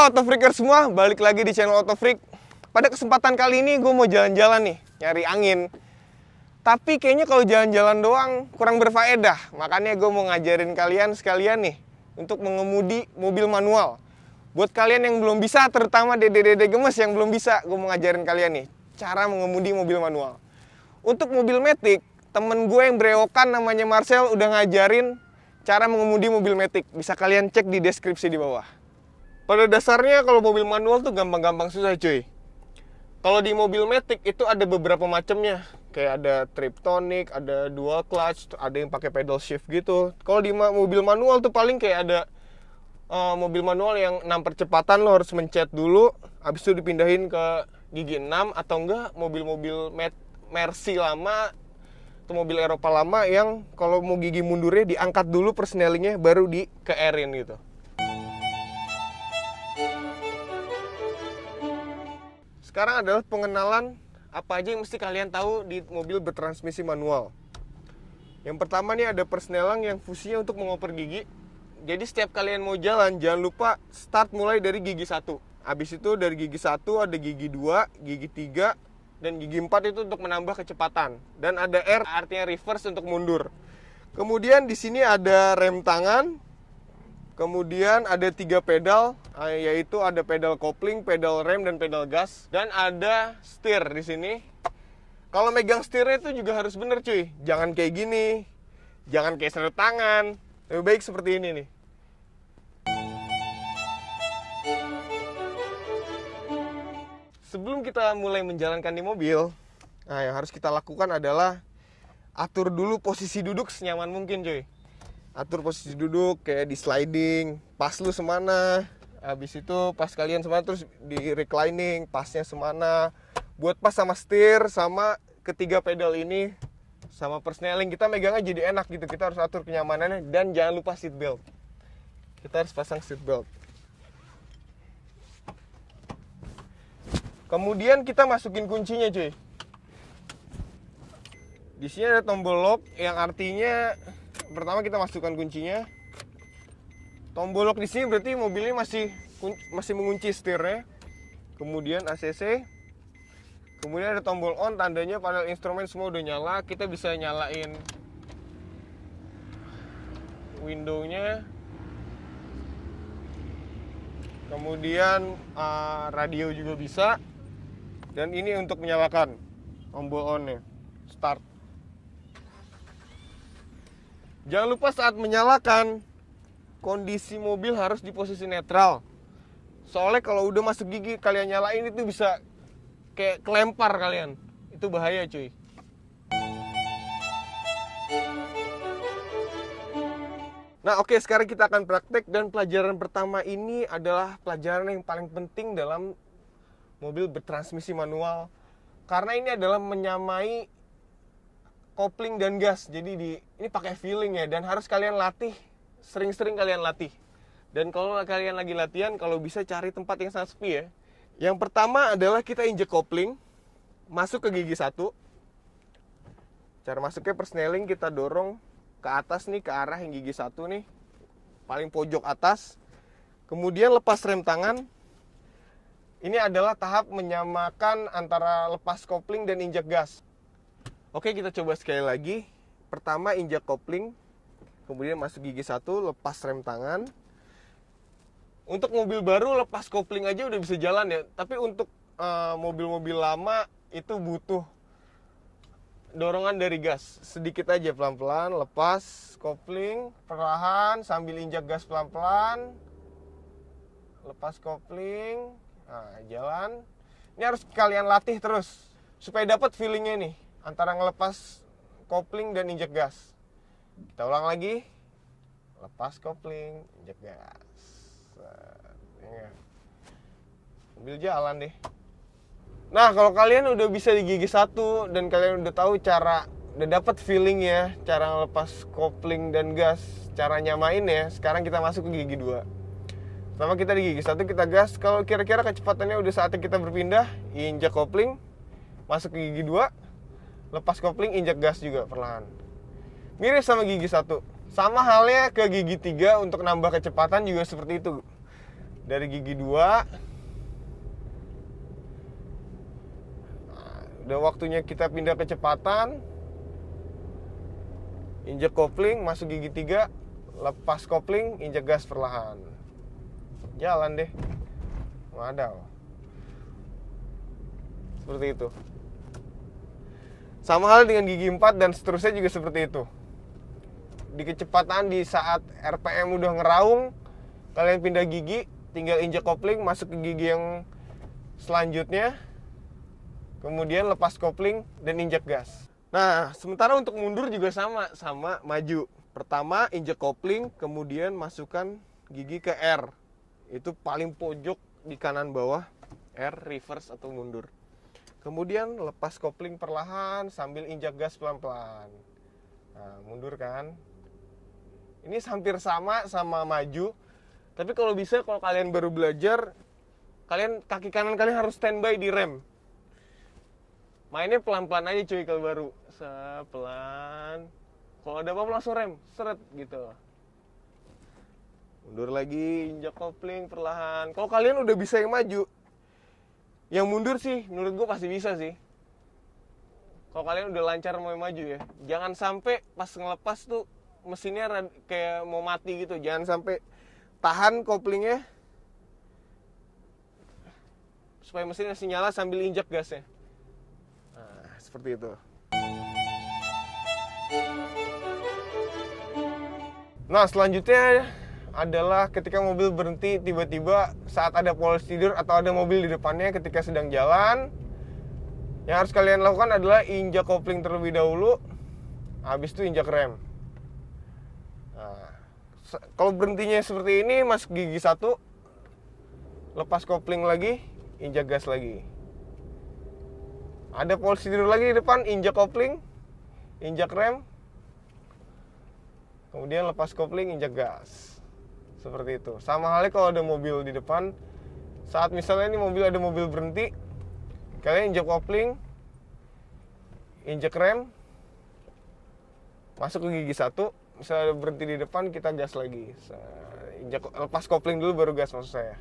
Halo Autofreaker semua, balik lagi di channel Autofreak. Pada kesempatan kali ini gue mau jalan-jalan nih, nyari angin. Tapi kayaknya kalau jalan-jalan doang kurang berfaedah. Makanya gue mau ngajarin kalian sekalian nih untuk mengemudi mobil manual. Buat kalian yang belum bisa, terutama dede-dede gemes yang belum bisa, gue mau ngajarin kalian nih cara mengemudi mobil manual. Untuk mobil Matic, temen gue yang berewokan namanya Marcel udah ngajarin cara mengemudi mobil Matic. Bisa kalian cek di deskripsi di bawah. Pada dasarnya kalau mobil manual tuh gampang-gampang susah cuy. Kalau di mobil Matic itu ada beberapa macamnya. Kayak ada triptonic, ada dual clutch, ada yang pakai pedal shift gitu. Kalau di mobil manual tuh paling kayak ada mobil manual yang 6 percepatan, lo harus mencet dulu, habis itu dipindahin ke gigi 6, atau enggak mobil-mobil Mercy lama atau mobil Eropa lama yang kalau mau gigi mundurnya diangkat dulu persnelingnya baru di ke-airin gitu. Sekarang adalah pengenalan apa aja yang mesti kalian tahu di mobil bertransmisi manual. Yang pertama nih ada persneling yang fungsinya untuk mengoper gigi. Jadi setiap kalian mau jalan, jangan lupa start mulai dari gigi 1. Habis itu dari gigi 1 ada gigi 2, gigi 3, dan gigi 4 itu untuk menambah kecepatan. Dan ada R artinya reverse untuk mundur. Kemudian di sini ada rem tangan. Kemudian ada 3 pedal, yaitu ada pedal kopling, pedal rem, dan pedal gas. Dan ada setir di sini. Kalau megang setirnya itu juga harus bener cuy. Jangan kayak gini, jangan kayak seret tangan. Lebih baik seperti ini nih. Sebelum kita mulai menjalankan di mobil, yang harus kita lakukan adalah atur dulu posisi duduk senyaman mungkin cuy. Atur posisi duduk kayak di sliding, pas lu semana. Habis itu pas kalian semana terus di reclining, pasnya semana. Buat pas sama setir, sama ketiga pedal ini, sama persneling, kita megangnya jadi enak gitu. Kita harus atur kenyamanannya dan jangan lupa seat belt. Kita harus pasang seat belt. Kemudian kita masukin kuncinya cuy. Di sini ada tombol lock yang artinya pertama kita masukkan kuncinya. Tombol lock di sini berarti mobilnya masih mengunci setirnya. Kemudian ACC. Kemudian ada tombol on, tandanya panel instrumen semua udah nyala. Kita bisa nyalain window-nya. Kemudian radio juga bisa. Dan ini untuk menyalakan tombol on-nya. Start. Jangan lupa saat menyalakan, kondisi mobil harus di posisi netral. Soalnya kalau udah masuk gigi kalian nyalain itu bisa kayak kelempar kalian. Itu bahaya cuy. Nah oke, sekarang kita akan praktek. Dan pelajaran pertama ini adalah pelajaran yang paling penting dalam mobil bertransmisi manual. Karena ini adalah menyamai kopling dan gas. Jadi ini pakai feeling ya, dan harus kalian latih, sering-sering kalian latih. Dan kalau kalian lagi latihan, kalau bisa cari tempat yang sangat sepi ya. Yang pertama adalah kita injek kopling, masuk ke gigi 1. Cara masuknya persneling kita dorong ke atas nih, ke arah yang gigi 1 nih, paling pojok atas. Kemudian lepas rem tangan. Ini adalah tahap menyamakan antara lepas kopling dan injek gas. Oke, kita coba sekali lagi. Pertama injak kopling, kemudian masuk gigi 1, lepas rem tangan. Untuk mobil baru lepas kopling aja udah bisa jalan ya. Tapi untuk mobil-mobil lama itu butuh dorongan dari gas. Sedikit aja, pelan-pelan, lepas kopling, perlahan sambil injak gas pelan-pelan. Lepas kopling, nah jalan. Ini harus kalian latih terus supaya dapat feelingnya nih antara ngelepas kopling dan injek gas. Kita ulang lagi. Lepas kopling, injek gas. Mobil jalan deh. Nah, kalau kalian udah bisa di gigi 1 dan kalian udah tahu udah dapat feeling ya, cara ngelepas kopling dan gas, cara nyamain ya. Sekarang kita masuk ke gigi 2. Pertama kita di gigi 1 kita gas. Kalau kira-kira kecepatannya udah saatnya kita berpindah, injak kopling, masuk ke gigi 2. Lepas kopling, injak gas juga perlahan. Mirip sama gigi 1. Sama halnya ke gigi 3 untuk nambah kecepatan juga seperti itu. dari gigi 2. Nah, udah waktunya kita pindah kecepatan. Injek kopling, masuk gigi 3, lepas kopling, injek gas perlahan. Jalan deh. Wadaw. Seperti itu. Sama hal dengan gigi 4 dan seterusnya juga seperti itu. Di kecepatan di saat RPM udah ngeraung, kalian pindah gigi, tinggal injek kopling, masuk ke gigi yang selanjutnya, kemudian lepas kopling dan injek gas. Nah, sementara untuk mundur juga sama maju. Pertama injek kopling, kemudian masukkan gigi ke R. Itu paling pojok di kanan bawah, R reverse atau mundur. Kemudian lepas kopling perlahan sambil injak gas pelan-pelan. Nah, mundur kan. Ini hampir sama maju. Tapi kalau bisa, kalau kalian baru belajar, kaki kanan kalian harus standby di rem. Mainnya pelan-pelan aja cuy kalau baru. Pelan. Kalau ada apa-apa langsung rem, seret gitu. Mundur lagi, injak kopling perlahan. Kalau kalian udah bisa yang maju, yang mundur sih menurut gue pasti bisa sih. Kalau kalian udah lancar mau maju ya, jangan sampai pas ngelepas tuh mesinnya kayak mau mati gitu. Jangan sampai tahan koplingnya supaya mesinnya masih nyala sambil injak gasnya. Nah, seperti itu. Nah, selanjutnya adalah ketika mobil berhenti tiba-tiba saat ada polisi tidur atau ada mobil di depannya ketika sedang jalan. Yang harus kalian lakukan adalah injak kopling terlebih dahulu, habis itu injak rem. Nah, kalau berhentinya seperti ini, masuk gigi 1, lepas kopling lagi, injak gas lagi. Ada polisi tidur lagi di depan, injak kopling, injak rem, kemudian lepas kopling, injak gas. Seperti itu. Sama halnya kalau ada mobil di depan, saat misalnya ini ada mobil berhenti, kalian injak kopling, injak rem, masuk ke gigi 1. Misalnya berhenti di depan, kita gas lagi. Lepas kopling dulu baru gas maksud saya.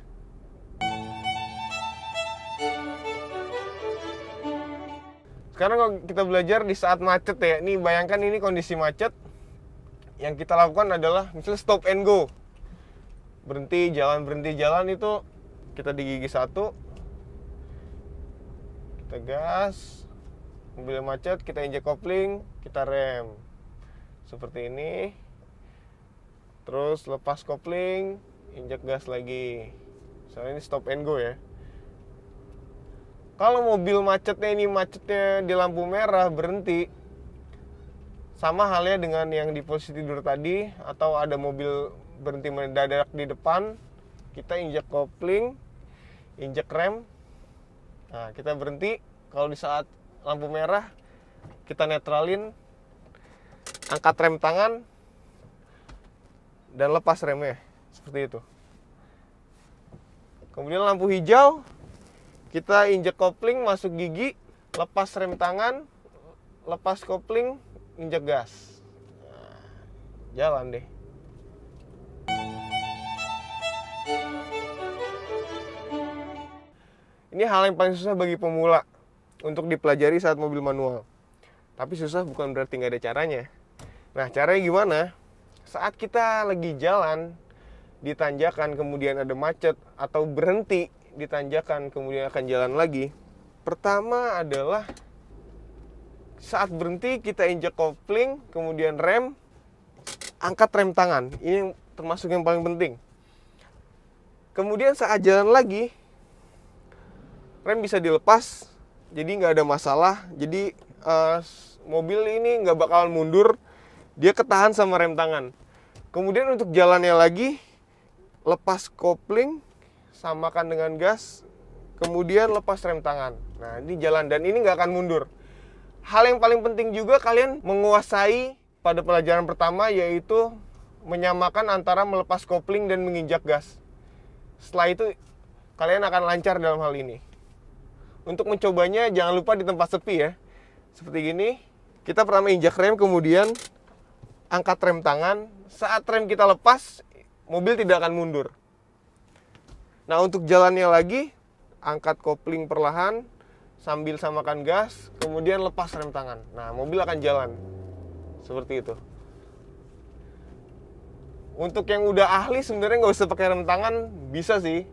Sekarang kalau kita belajar di saat macet ya, ini bayangkan ini kondisi macet. Yang kita lakukan adalah misalnya stop and go. Berhenti jalan itu kita di gigi 1. Kita gas. Mobil macet, kita injek kopling, kita rem. Seperti ini. Terus lepas kopling, injek gas lagi. Misalnya ini stop and go ya. Kalau mobil macetnya di lampu merah berhenti, sama halnya dengan yang di posisi tidur tadi, atau ada mobil berhenti mendadak di depan, kita injak kopling, injak rem. Nah, kita berhenti. Kalau di saat lampu merah, kita netralin, angkat rem tangan, dan lepas remnya. Seperti itu. Kemudian lampu hijau, kita injek kopling, masuk gigi, lepas rem tangan, lepas kopling, injek gas. Nah, jalan deh. Ini hal yang paling susah bagi pemula untuk dipelajari saat mobil manual. Tapi susah bukan berarti nggak ada caranya. Nah, caranya gimana? Saat kita lagi jalan di tanjakan, kemudian ada macet, atau berhenti di tanjakan, kemudian akan jalan lagi. Pertama adalah saat berhenti kita injek kopling, kemudian rem, angkat rem tangan. Ini termasuk yang paling penting. Kemudian saat jalan lagi, rem bisa dilepas, jadi nggak ada masalah. Jadi mobil ini nggak bakalan mundur, dia ketahan sama rem tangan. Kemudian untuk jalannya lagi, lepas kopling, samakan dengan gas, kemudian lepas rem tangan. Nah, ini jalan dan ini nggak akan mundur. Hal yang paling penting juga kalian menguasai pada pelajaran pertama, yaitu menyamakan antara melepas kopling dan menginjak gas. Setelah itu kalian akan lancar dalam hal ini. Untuk mencobanya jangan lupa di tempat sepi ya. Seperti gini, kita pertama injak rem, kemudian angkat rem tangan. Saat rem kita lepas, mobil tidak akan mundur. Nah, untuk jalannya lagi, angkat kopling perlahan sambil samakan gas, kemudian lepas rem tangan. Nah, mobil akan jalan seperti itu. Untuk yang udah ahli sebenarnya nggak usah pakai rem tangan, bisa sih.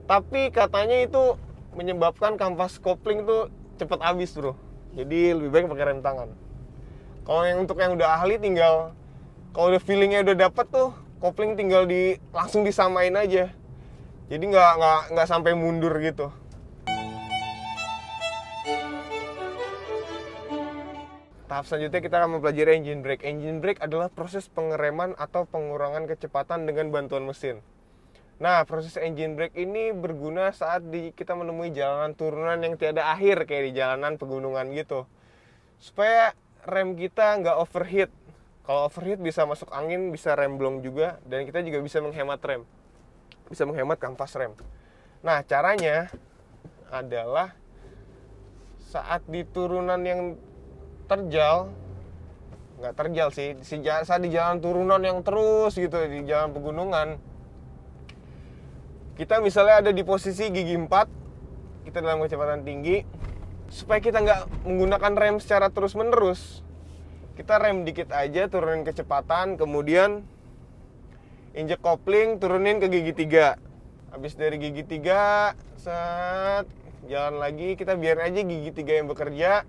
Tapi katanya itu menyebabkan kampas kopling tuh cepet habis, bro. Jadi lebih baik pakai rem tangan. Kalau untuk yang udah ahli tinggal, kalau udah feelingnya udah dapet tuh, kopling tinggal langsung disamain aja. Jadi nggak sampai mundur gitu. Tahap selanjutnya kita akan mempelajari engine brake. Engine brake adalah proses pengereman atau pengurangan kecepatan dengan bantuan mesin. Nah, proses engine brake ini berguna saat kita menemui jalanan turunan yang tiada akhir, kayak di jalanan pegunungan gitu. Supaya rem kita nggak overheat. Kalau overheat bisa masuk angin, bisa remblong juga, dan kita juga bisa menghemat rem. Bisa menghemat kampas rem. Nah, caranya adalah saat di turunan yang terjal, nggak terjal sih, saat di jalan turunan yang terus gitu, di jalan pegunungan, kita misalnya ada di posisi gigi 4, kita dalam kecepatan tinggi, supaya kita nggak menggunakan rem secara terus menerus, kita rem dikit aja, turunin kecepatan, kemudian injek kopling, turunin ke gigi 3. Habis dari gigi 3, set, jalan lagi, kita biarin aja gigi 3 yang bekerja,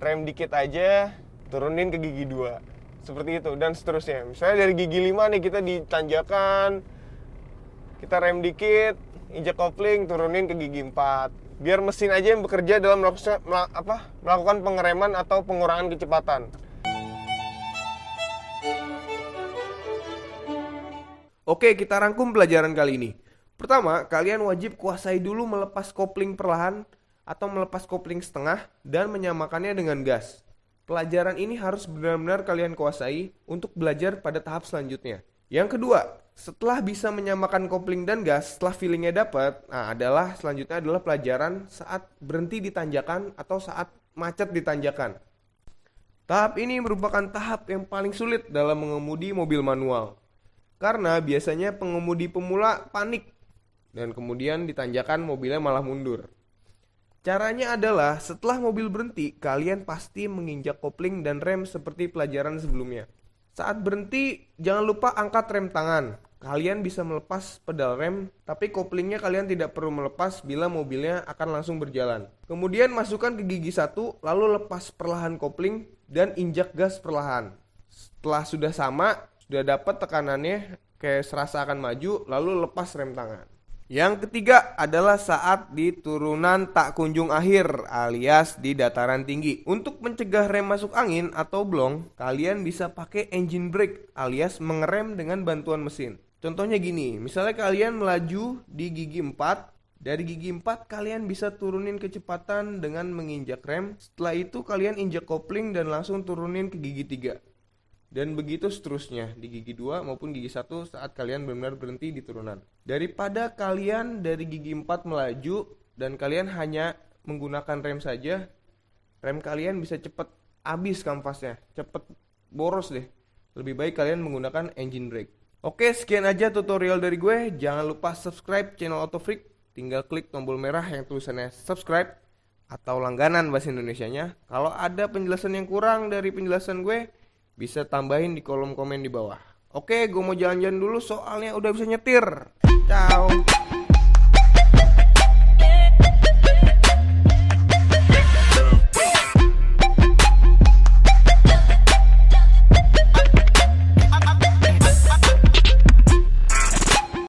rem dikit aja, turunin ke gigi 2. Seperti itu, dan seterusnya. Misalnya dari gigi 5 nih, kita di tanjakan, kita rem dikit, injek kopling, turunin ke gigi 4. Biar mesin aja yang bekerja dalam melakukan pengereman atau pengurangan kecepatan. Oke, kita rangkum pelajaran kali ini. Pertama, kalian wajib kuasai dulu melepas kopling perlahan atau melepas kopling setengah dan menyamakannya dengan gas. Pelajaran ini harus benar-benar kalian kuasai untuk belajar pada tahap selanjutnya. Yang kedua, setelah bisa menyamakan kopling dan gas, setelah feelingnya dapat, selanjutnya adalah pelajaran saat berhenti di tanjakan atau saat macet di tanjakan. Tahap ini merupakan tahap yang paling sulit dalam mengemudi mobil manual. Karena biasanya pengemudi pemula panik dan kemudian di tanjakan mobilnya malah mundur. Caranya adalah setelah mobil berhenti, kalian pasti menginjak kopling dan rem seperti pelajaran sebelumnya. Saat berhenti, jangan lupa angkat rem tangan. Kalian bisa melepas pedal rem, tapi koplingnya kalian tidak perlu melepas bila mobilnya akan langsung berjalan. Kemudian masukkan ke gigi 1, lalu lepas perlahan kopling dan injak gas perlahan. Setelah sudah sama, sudah dapat tekanannya, kayak serasa akan maju, lalu lepas rem tangan. Yang ketiga adalah saat di turunan tak kunjung akhir alias di dataran tinggi. Untuk mencegah rem masuk angin atau blong, kalian bisa pakai engine brake alias mengerem dengan bantuan mesin. Contohnya gini, misalnya kalian melaju di gigi 4, dari gigi 4 kalian bisa turunin kecepatan dengan menginjak rem. Setelah itu kalian injak kopling dan langsung turunin ke gigi 3. Dan begitu seterusnya di gigi 2 maupun gigi 1 saat kalian benar-benar berhenti di turunan. Daripada kalian dari gigi 4 melaju dan kalian hanya menggunakan rem saja, rem kalian bisa cepet habis kampasnya, cepet boros deh. Lebih baik kalian menggunakan engine brake. Oke, sekian aja tutorial dari gue. Jangan lupa subscribe channel Autofreak. Tinggal klik tombol merah yang tulisannya subscribe atau langganan bahasa Indonesianya. Kalau ada penjelasan yang kurang dari penjelasan gue, bisa tambahin di kolom komen di bawah. Oke, gue mau jalan-jalan dulu soalnya udah bisa nyetir. Ciao.